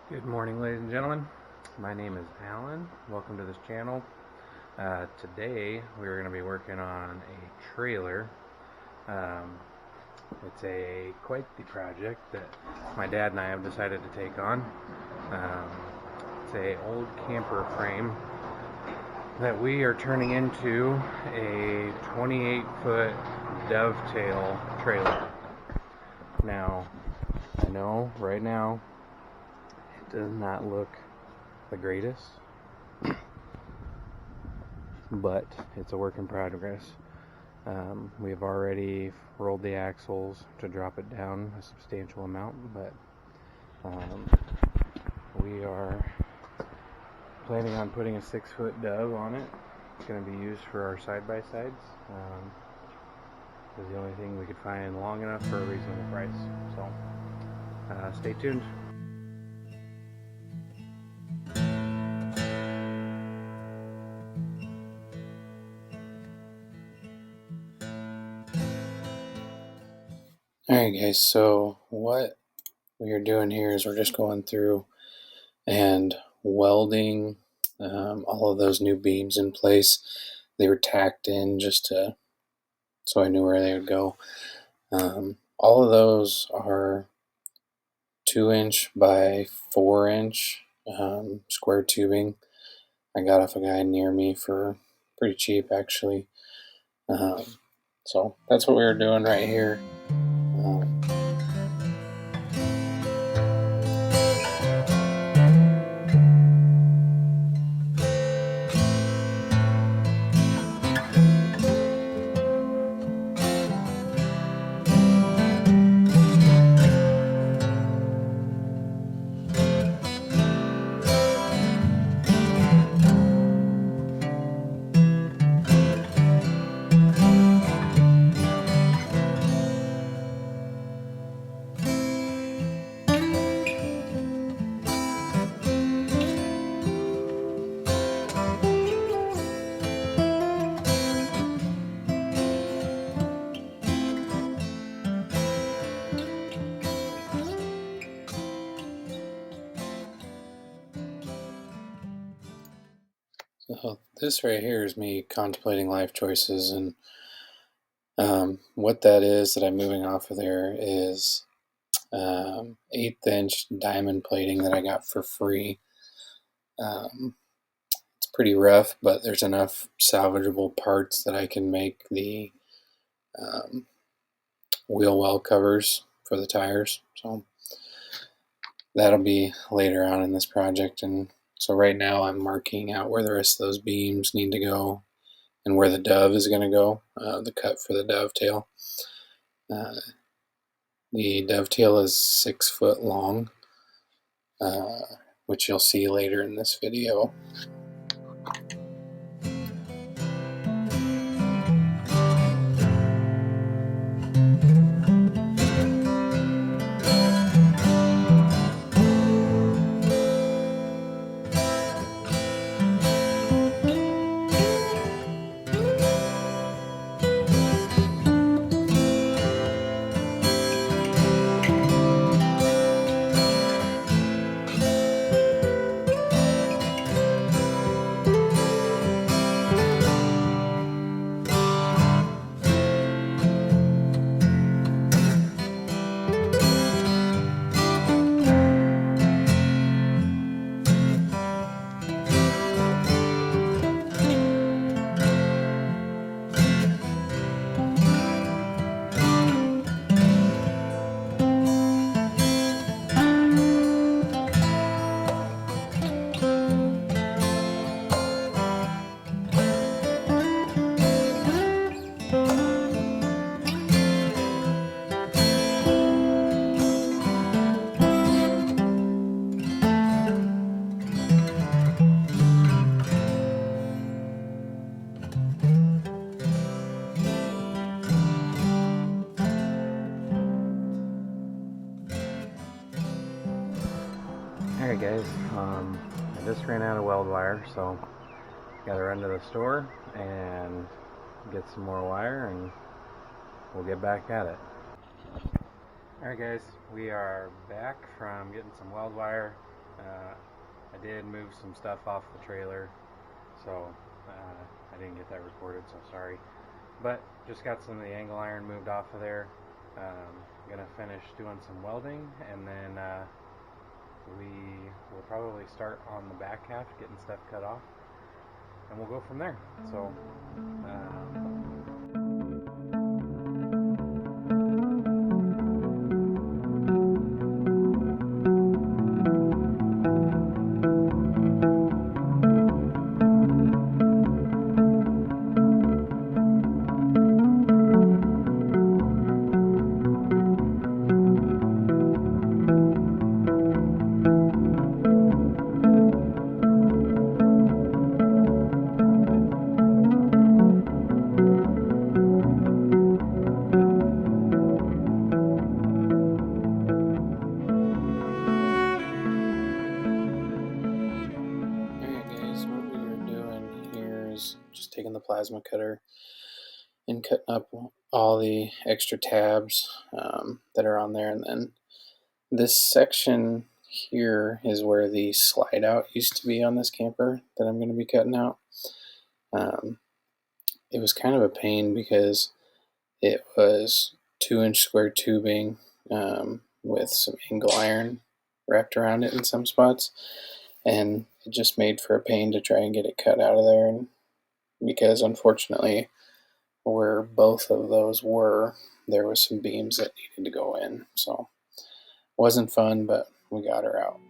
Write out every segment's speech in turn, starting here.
Good morning, ladies and gentlemen. My name is Alan. Welcome to this channel. Today we're going to be working on a trailer. It's quite the project that my dad and I have decided to take on. It's an old camper frame that we are turning into a 28-foot dovetail trailer. Now, I know right now does not look the greatest, but it's a work in progress. We've already rolled the axles to drop it down a substantial amount, but we are planning on putting a 6-foot dove on it. It's going to be used for our side-by-sides. It's the only thing we could find long enough for a reasonable price, so stay tuned. Alright guys, so what we are doing here is we're just going through and welding all of those new beams in place. They were tacked in so I knew where they would go. All of those are 2-inch by 4-inch square tubing. I got off a guy near me for pretty cheap actually. So that's what we were doing right here. So this right here is me contemplating life choices, and what that is that I'm moving off of there is 1/8-inch diamond plating that I got for free. It's pretty rough, but there's enough salvageable parts that I can make the wheel well covers for the tires. So that'll be later on in this project. And so right now I'm marking out where the rest of those beams need to go and where the dove is going to go, the cut for the dovetail. The dovetail is 6 foot long, which you'll see later in this video. Alright guys, I just ran out of weld wire, so gotta run to the store and get some more wire and we'll get back at it. Alright guys, we are back from getting some weld wire. I did move some stuff off the trailer, so I didn't get that recorded, so sorry. But just got some of the angle iron moved off of there. Gonna finish doing some welding, and then we will probably start on the back half, getting stuff cut off, and we'll go from there. So just taking the plasma cutter and cutting up all the extra tabs that are on there. And then this section here is where the slide out used to be on this camper that I'm going to be cutting out. It was kind of a pain because it was 2-inch square tubing with some angle iron wrapped around it in some spots, and it just made for a pain to try and get it cut out of there. And because unfortunately where both of those were, there was some beams that needed to go in, so it wasn't fun, but we got her out.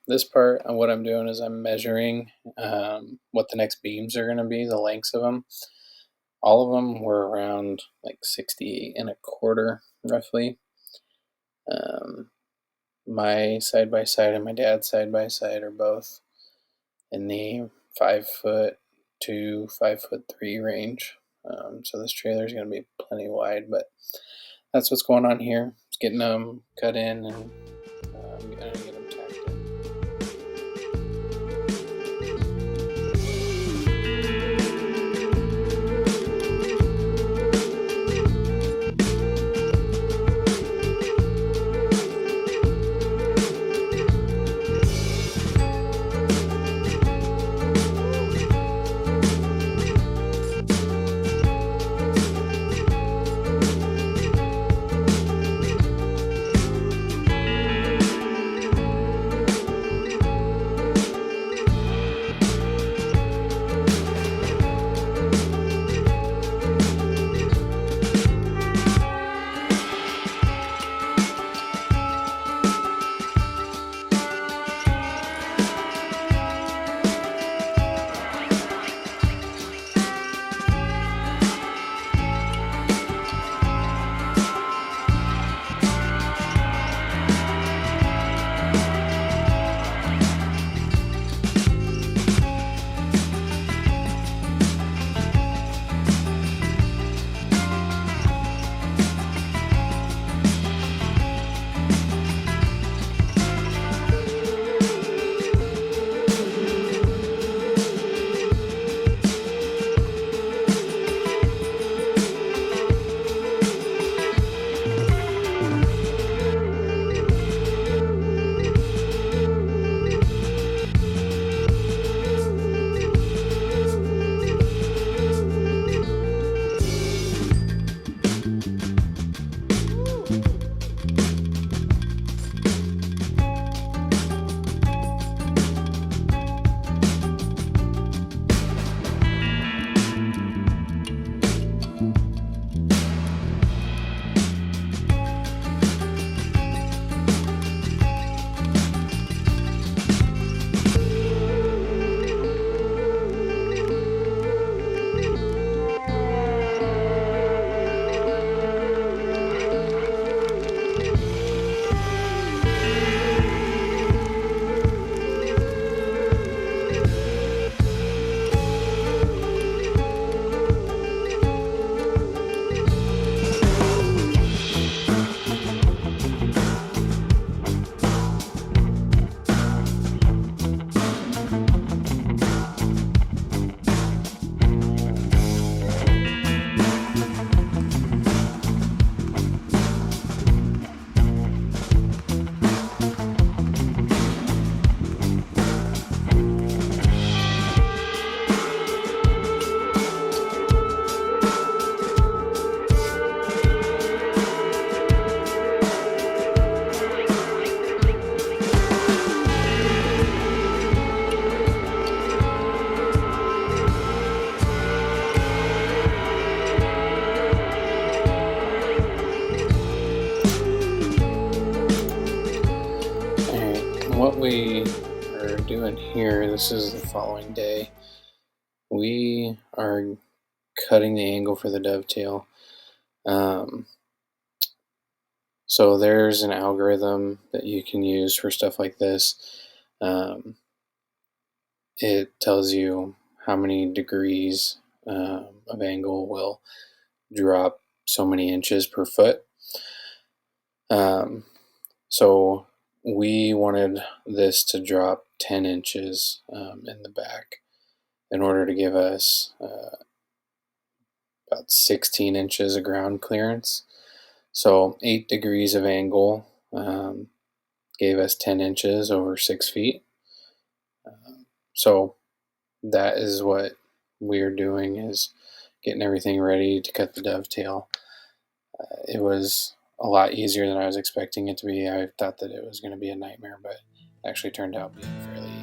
this part, what I'm doing is I'm measuring what the next beams are going to be, the lengths of them. All of them were around like 68 and a quarter, roughly. Um, my side by side and my dad's side by side are both in the 5'2", 5'3" range. So this trailer is going to be plenty wide, but that's what's going on here. It's getting them cut in and going to get them tacked in. What we are doing here, this is the following day. We are cutting the angle for the dovetail. So there's an algorithm that you can use for stuff like this. It tells you how many degrees of angle will drop so many inches per foot. So we wanted this to drop 10 inches in the back in order to give us about 16 inches of ground clearance. So 8 degrees of angle gave us 10 inches over 6 feet. So that is what we're doing, is getting everything ready to cut the dovetail. It was a lot easier than I was expecting it to be. I thought that it was going to be a nightmare, but it actually turned out being fairly easy.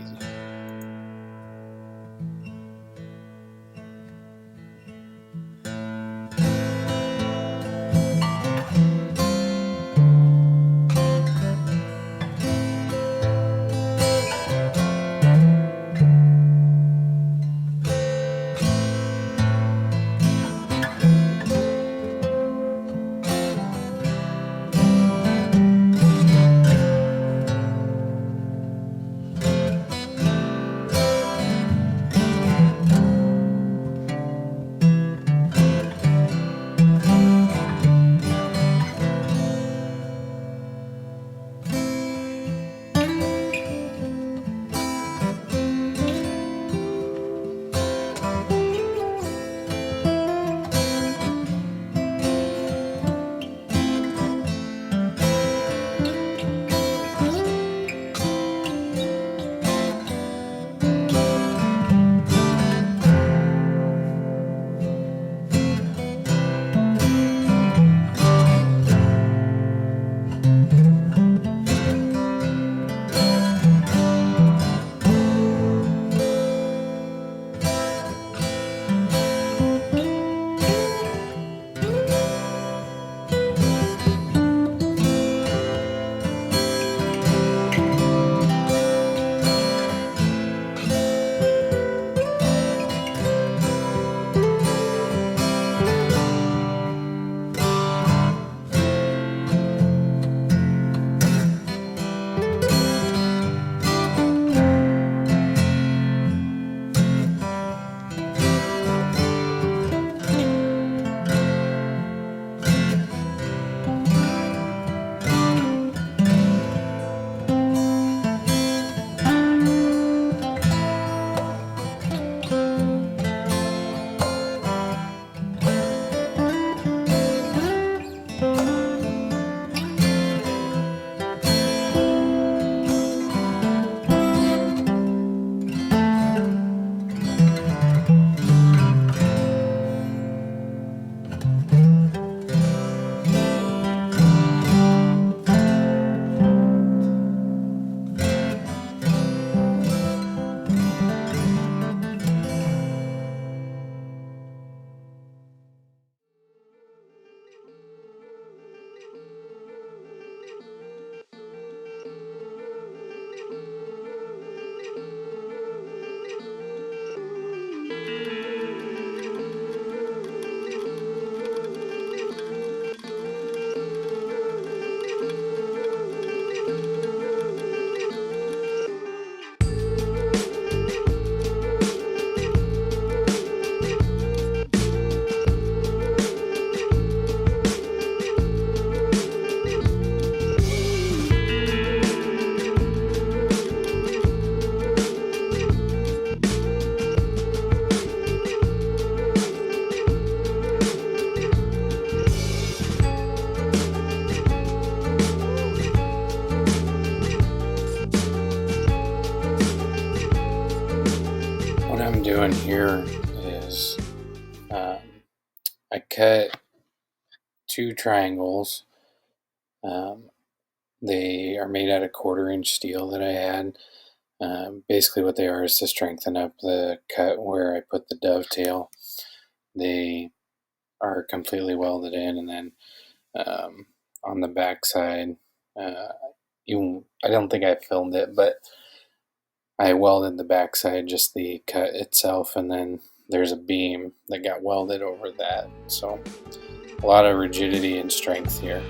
What I'm doing here is I cut 2 triangles. They are made out of 1/4 inch steel that I had. Basically, what they are is to strengthen up the cut where I put the dovetail. They are completely welded in, and then on the back side, uh, I don't think I filmed it, but I welded the backside, just the cut itself, and then there's a beam that got welded over that. So a lot of rigidity and strength here.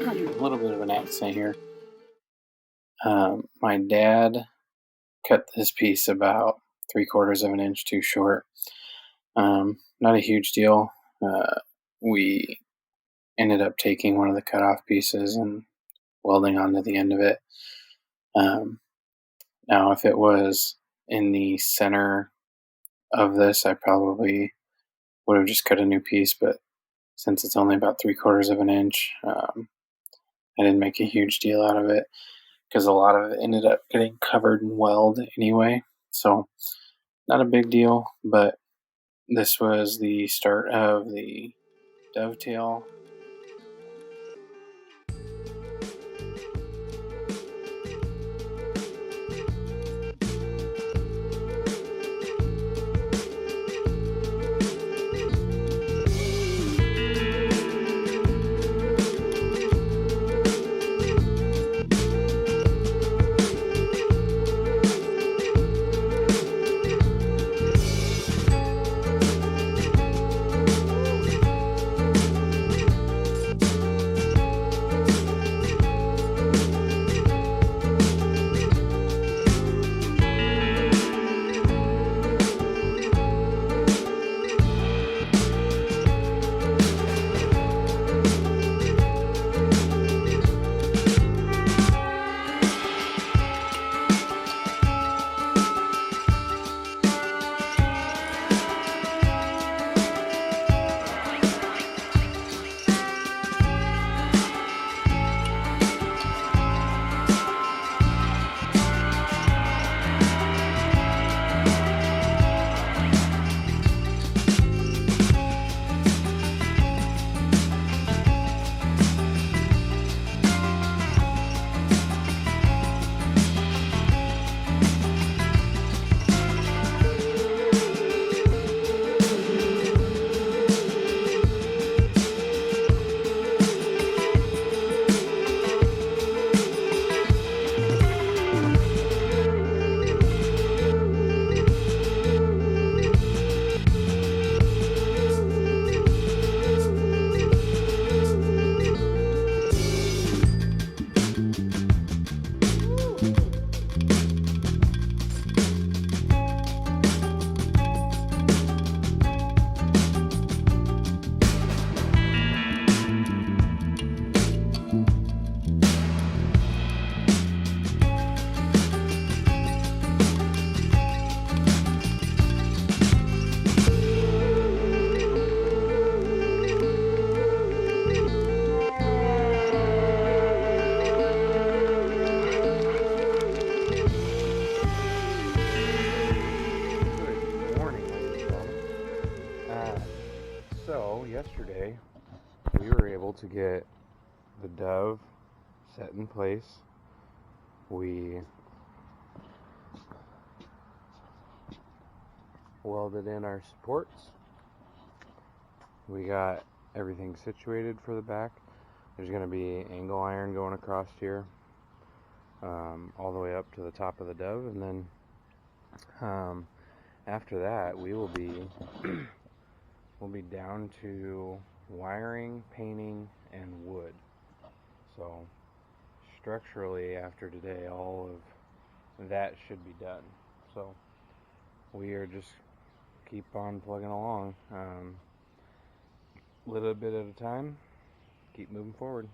A little bit of an accent here. My dad cut this piece about 3/4 of an inch too short. Not a huge deal. We ended up taking one of the cutoff pieces and welding onto the end of it. Um, Now, if it was in the center of this, I probably would have just cut a new piece, but since it's only about 3/4 of an inch, I didn't make a huge deal out of it because a lot of it ended up getting covered in weld anyway. So, not a big deal, but this was the start of the dovetail. Good morning, ladies and gentlemen. So, yesterday we were able to get the dove set in place. We welded in our supports. We got everything situated for the back. There's going to be angle iron going across here, all the way up to the top of the dove, and then after that we will be we'll be down to wiring, painting, and wood. So structurally, after today, all of that should be done. So we are just keep on plugging along, little bit at a time, keep moving forward.